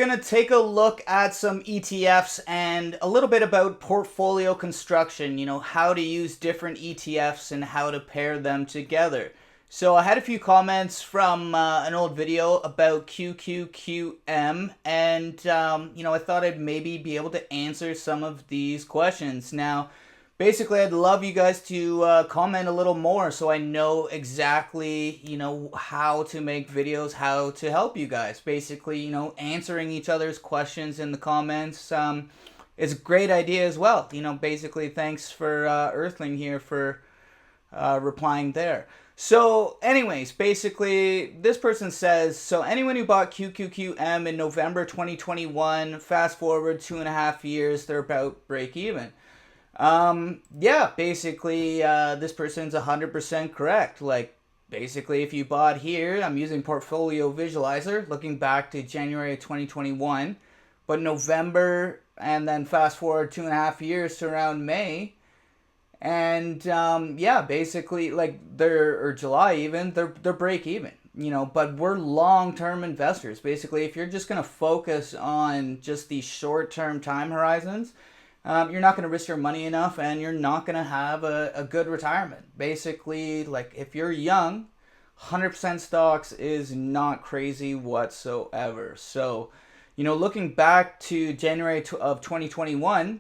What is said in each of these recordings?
going to take a look at some ETFs and a little bit about portfolio construction, how to use different ETFs and how to pair them together. So I had a few comments from an old video about QQQM, and I thought I'd maybe be able to answer some of these questions. Now, basically, I'd love you guys to comment a little more so I know exactly, how to make videos, how to help you guys. Basically, answering each other's questions in the comments is a great idea as well. Basically, thanks for Earthling here for replying there. So anyways, basically this person says, so anyone who bought QQQM in November 2021, fast forward 2.5 years, they're about break even. Yeah, basically this person's 100% correct. Like basically if you bought here, I'm using Portfolio Visualizer looking back to January 2021, but November and then fast forward 2.5 years to around May. And yeah, basically like or July even, they're break even, but we're long-term investors. Basically, if you're just going to focus on just these short-term time horizons, you're not going to risk your money enough and you're not going to have a good retirement. Basically, like if you're young, 100% stocks is not crazy whatsoever. So, looking back to January of 2021,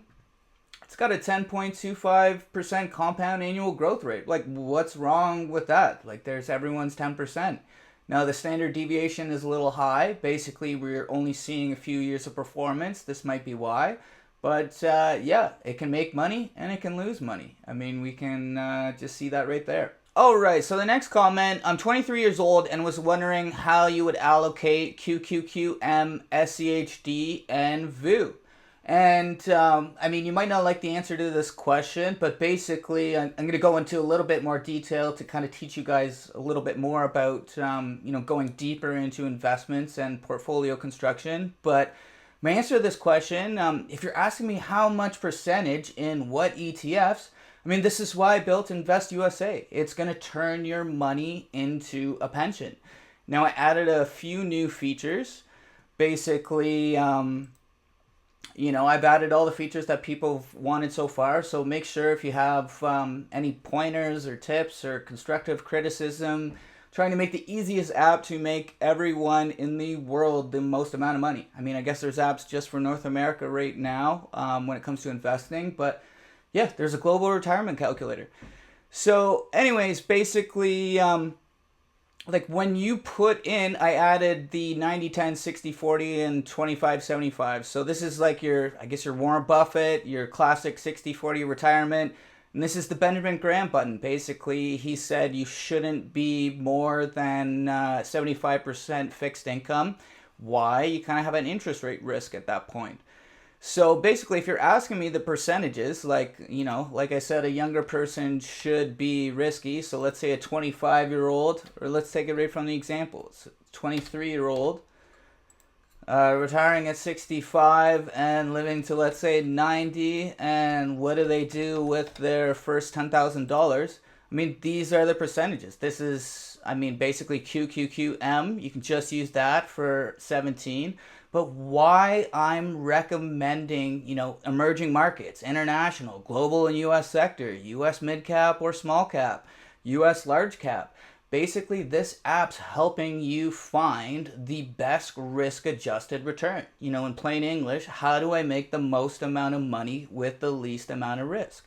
it's got a 10.25% compound annual growth rate. Like, what's wrong with that? Like, there's everyone's 10%. Now, the standard deviation is a little high. Basically, we're only seeing a few years of performance. This might be why. But, yeah, it can make money and it can lose money. I mean, we can just see that right there. All right, so the next comment, I'm 23 years old and was wondering how you would allocate QQQM, SCHD, and VOO. And, I mean, you might not like the answer to this question, but basically I'm going to go into a little bit more detail to kind of teach you guys a little bit more about, going deeper into investments and portfolio construction. But my answer to this question, if you're asking me how much percentage in what ETFs, I mean, this is why I built Invest USA. It's going to turn your money into a pension. Now, I added a few new features. Basically, I've added all the features that people have wanted so far. So make sure if you have any pointers or tips or constructive criticism, trying to make the easiest app to make everyone in the world the most amount of money. I mean, I guess there's apps just for North America right now when it comes to investing. But yeah, there's a global retirement calculator. So anyways, basically, like when you put in, I added the 90-10, 60-40, and 25-75. So this is like your Warren Buffett, your classic 60-40 retirement. And this is the Benjamin Graham button. Basically, he said you shouldn't be more than 75% fixed income. Why? You kind of have an interest rate risk at that point. So basically, if you're asking me the percentages, like I said, a younger person should be risky. So let's say a 25-year-old, or let's take it right from the examples, 23-year-old, retiring at 65 and living to, let's say, 90. And what do they do with their first $10,000? I mean, these are the percentages. This is, basically QQQM. You can just use that for 17. But why I'm recommending, emerging markets, international, global and U.S. sector, U.S. mid-cap or small cap, U.S. large cap. Basically, this app's helping you find the best risk-adjusted return. In plain English, how do I make the most amount of money with the least amount of risk?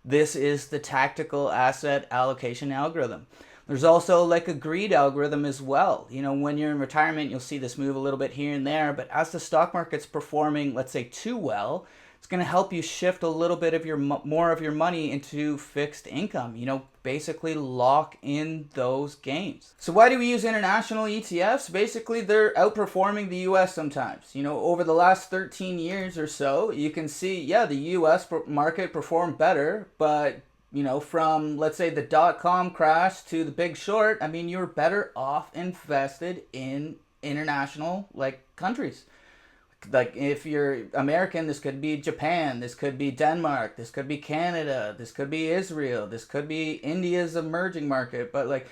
This is the tactical asset allocation algorithm. There's also like a greed algorithm as well. When you're in retirement, you'll see this move a little bit here and there, but as the stock market's performing, let's say, too well, it's going to help you shift a little bit of more of your money into fixed income, basically lock in those gains. So why do we use international ETFs? Basically, they're outperforming the US sometimes. Over the last 13 years or so, you can see, yeah, the US market performed better, but from, let's say, the dot-com crash to the Big Short, you're better off invested in international, countries. Like, if you're American, this could be Japan, this could be Denmark, this could be Canada, this could be Israel, this could be India's emerging market. But,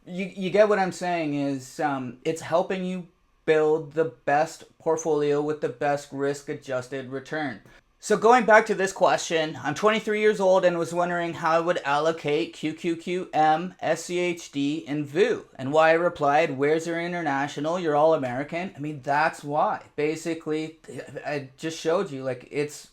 you get what I'm saying is it's helping you build the best portfolio with the best risk-adjusted return. So going back to this question, I'm 23 years old and was wondering how I would allocate QQQM, SCHD, and VOO. And why I replied, where's your international? You're all American. I mean, that's why. Basically, I just showed you, like, it's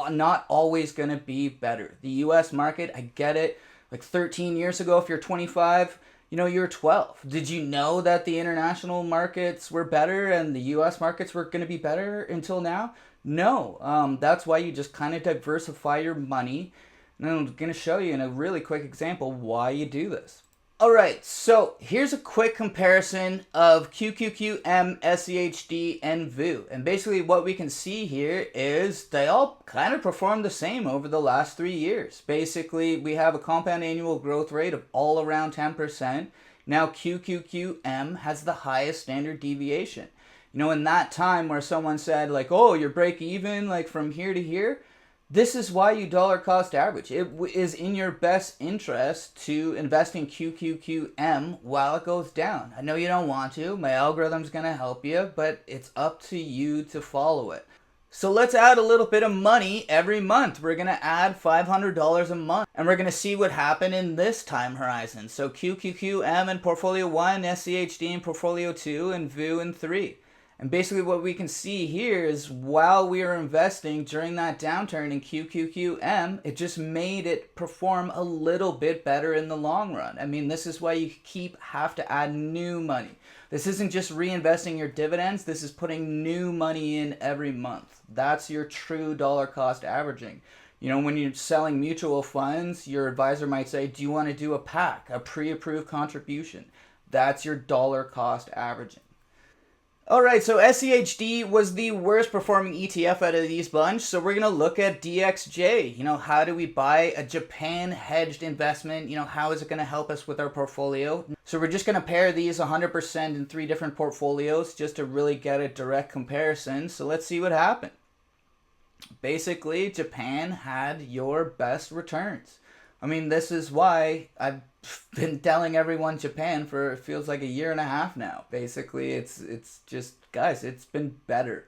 not always going to be better. The US market, I get it. Like 13 years ago, if you're 25, you're 12. Did you know that the international markets were better and the US markets were going to be better until now? No. That's why you just kind of diversify your money. And I'm going to show you in a really quick example why you do this. All right, so here's a quick comparison of QQQM, SCHD, and VOO. And basically what we can see here is they all kind of perform the same over the last 3 years. Basically, we have a compound annual growth rate of all around 10%. Now QQQM has the highest standard deviation. In that time where someone said like, oh, you're break even like from here to here, this is why you dollar cost average. It is in your best interest to invest in QQQM while it goes down. I know you don't want to. My algorithm's going to help you, but it's up to you to follow it. So let's add a little bit of money every month. We're going to add $500 a month, and we're going to see what happened in this time horizon. So QQQM in Portfolio 1, SCHD in Portfolio 2, and VOO in 3. And basically what we can see here is while we were investing during that downturn in QQQM, it just made it perform a little bit better in the long run. I mean, this is why you have to add new money. This isn't just reinvesting your dividends. This is putting new money in every month. That's your true dollar cost averaging. When you're selling mutual funds, your advisor might say, do you want to do a PAC, a pre-approved contribution? That's your dollar cost averaging. All right, so SCHD was the worst performing ETF out of these bunch. So we're going to look at DXJ. How do we buy a Japan hedged investment? How is it going to help us with our portfolio? So we're just going to pair these 100% in 3 different portfolios just to really get a direct comparison. So let's see what happened. Basically, Japan had your best returns. I mean, this is why I've been telling everyone Japan for, it feels like a year and a half now. Basically, it's just, guys, it's been better.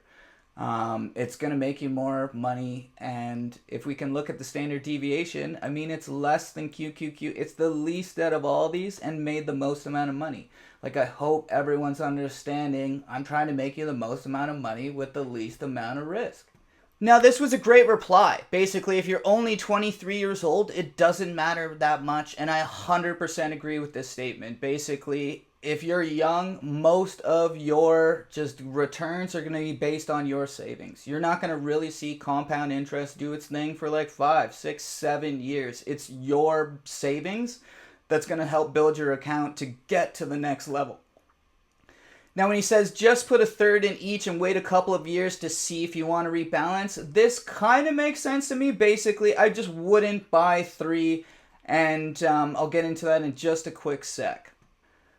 It's going to make you more money. And if we can look at the standard deviation, I mean, it's less than QQQ. It's the least out of all these and made the most amount of money. Like, I hope everyone's understanding I'm trying to make you the most amount of money with the least amount of risk. Now, this was a great reply. Basically, if you're only 23 years old, it doesn't matter that much, and I 100% agree with this statement. Basically, if you're young, most of your just returns are going to be based on your savings. You're not going to really see compound interest do its thing for like 5, 6, 7 years. It's your savings that's going to help build your account to get to the next level. Now, when he says just put a third in each and wait a couple of years to see if you want to rebalance, this kind of makes sense to me. Basically, I just wouldn't buy 3, and I'll get into that in just a quick sec.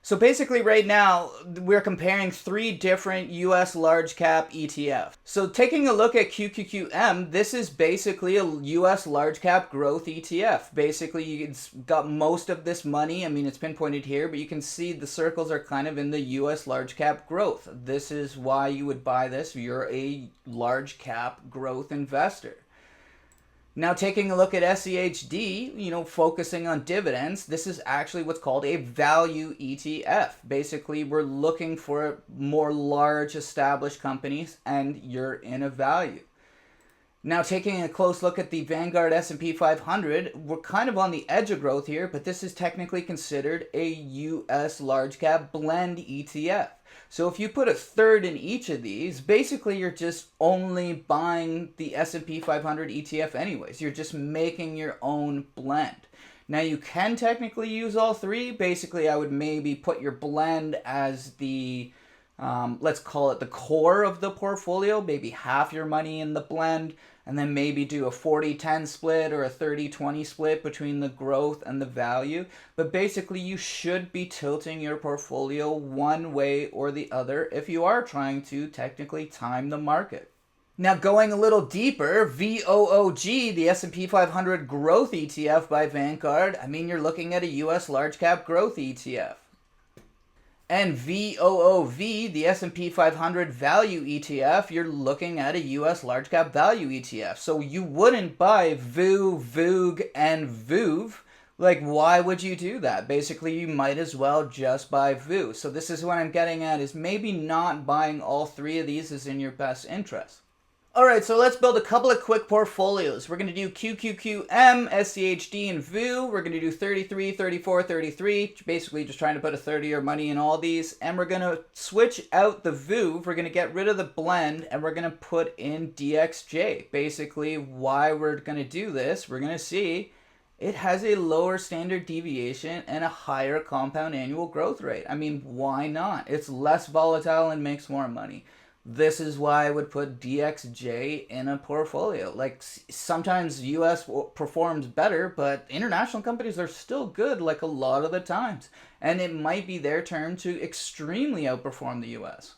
So basically right now, we're comparing 3 different US large cap ETFs. So taking a look at QQQM, this is basically a US large cap growth ETF. Basically, it's got most of this money. I mean, it's pinpointed here, but you can see the circles are kind of in the US large cap growth. This is why you would buy this if you're a large cap growth investor. Now, taking a look at SCHD, focusing on dividends, this is actually what's called a value ETF. Basically, we're looking for more large established companies, and you're in a value. Now, taking a close look at the Vanguard S&P 500, we're kind of on the edge of growth here, but this is technically considered a US large cap blend ETF. So if you put a third in each of these, basically you're just only buying the S&P 500 ETF anyways. You're just making your own blend. Now you can technically use all 3. Basically, I would maybe put your blend as the, let's call it the core of the portfolio, maybe half your money in the blend, and then maybe do a 40-10 split or a 30-20 split between the growth and the value. But basically, you should be tilting your portfolio one way or the other if you are trying to technically time the market. Now, going a little deeper, VOOG, the S&P 500 Growth ETF by Vanguard, I mean, you're looking at a US large cap growth ETF. And VOOV, the S&P 500 value ETF, you're looking at a US large cap value ETF. So you wouldn't buy VOO, VOOG, and VOOV. Like, why would you do that? Basically, you might as well just buy VOO. So this is what I'm getting at, is maybe not buying all three of these is in your best interest. Alright, so let's build a couple of quick portfolios. We're going to do QQQM, SCHD, and VOO. We're going to do 33, 34, 33, basically just trying to put a 30-year money in all these. And we're going to switch out the VOO. We're going to get rid of the blend, and we're going to put in DXJ. Basically, why we're going to do this, we're going to see it has a lower standard deviation and a higher compound annual growth rate. I mean, why not? It's less volatile and makes more money. This is why I would put DXJ in a portfolio. Like, sometimes US performs better, but international companies are still good like a lot of the times. And it might be their turn to extremely outperform the US.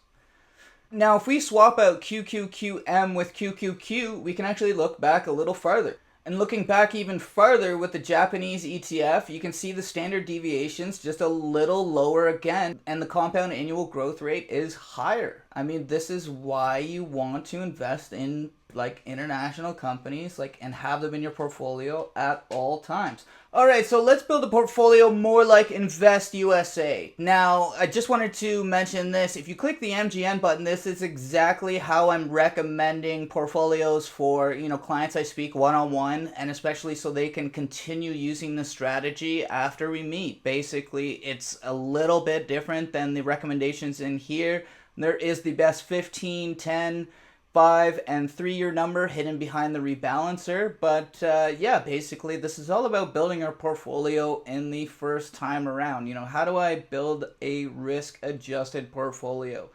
Now, if we swap out QQQM with QQQ, we can actually look back a little farther. And looking back even farther with the Japanese ETF, you can see the standard deviations just a little lower again, and the compound annual growth rate is higher. I mean, this is why you want to invest in like international companies, like, and have them in your portfolio at all times. All right, so let's build a portfolio more like Invest USA. Now, I just wanted to mention this. If you click the MGN button, this is exactly how I'm recommending portfolios for, clients I speak one-on-one, and especially so they can continue using the strategy after we meet. Basically, it's a little bit different than the recommendations in here. There is the best 15, 10, 5 and 3-year number hidden behind the rebalancer, but yeah, basically this is all about building our portfolio in the first time around. How do I build a risk adjusted portfolio?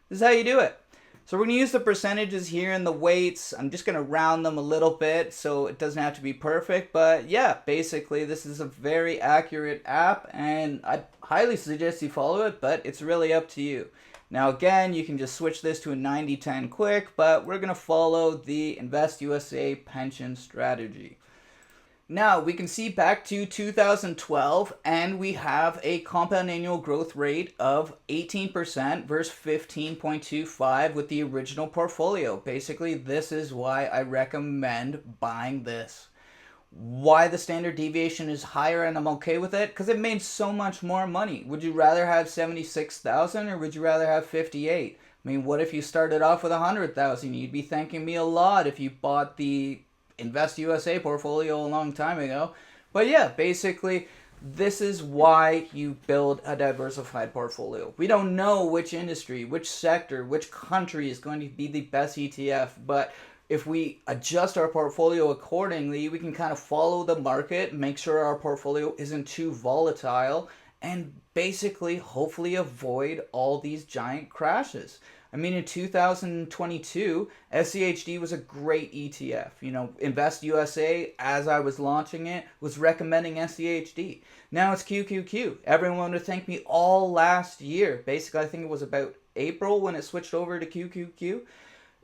This is how you do it. So we're going to use the percentages here and the weights. I'm just going to round them a little bit so it doesn't have to be perfect, but yeah, basically this is a very accurate app, and I highly suggest you follow it, but it's really up to you. Now again, you can just switch this to a 90-10 quick, but we're going to follow the Invest USA pension strategy. Now we can see back to 2012, and we have a compound annual growth rate of 18% versus 15.25 with the original portfolio. Basically, this is why I recommend buying this. Why the standard deviation is higher and I'm okay with it? Because it made so much more money. Would you rather have 76,000 or would you rather have 58? I mean, what if you started off with 100,000? You'd be thanking me a lot if you bought the Invest USA portfolio a long time ago. But yeah, basically, this is why you build a diversified portfolio. We don't know which industry, which sector, which country is going to be the best ETF, but if we adjust our portfolio accordingly, we can kind of follow the market, make sure our portfolio isn't too volatile, and basically hopefully avoid all these giant crashes. I mean, in 2022, SCHD was a great ETF. Invest USA, as I was launching it, was recommending SCHD. Now it's QQQ. Everyone would thank me all last year. Basically, I think it was about April when it switched over to QQQ.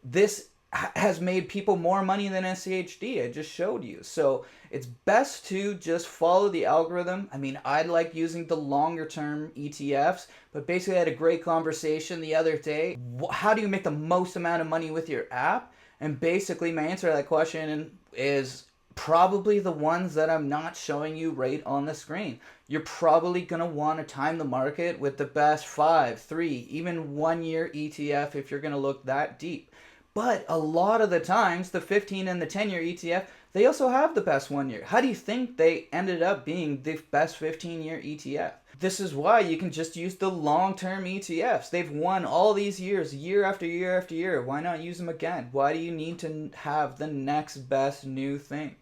This has made people more money than SCHD. I just showed you. So it's best to just follow the algorithm. I mean, I like using the longer term ETFs, but basically I had a great conversation the other day. How do you make the most amount of money with your app? And basically my answer to that question is probably the ones that I'm not showing you right on the screen. You're probably going to want to time the market with the best 5, 3, even 1 year ETF if you're going to look that deep. But a lot of the times, the 15 and the 10-year ETF, they also have the best 1 year. How do you think they ended up being the best 15-year ETF? This is why you can just use the long-term ETFs. They've won all these years, year after year after year. Why not use them again? Why do you need to have the next best new thing?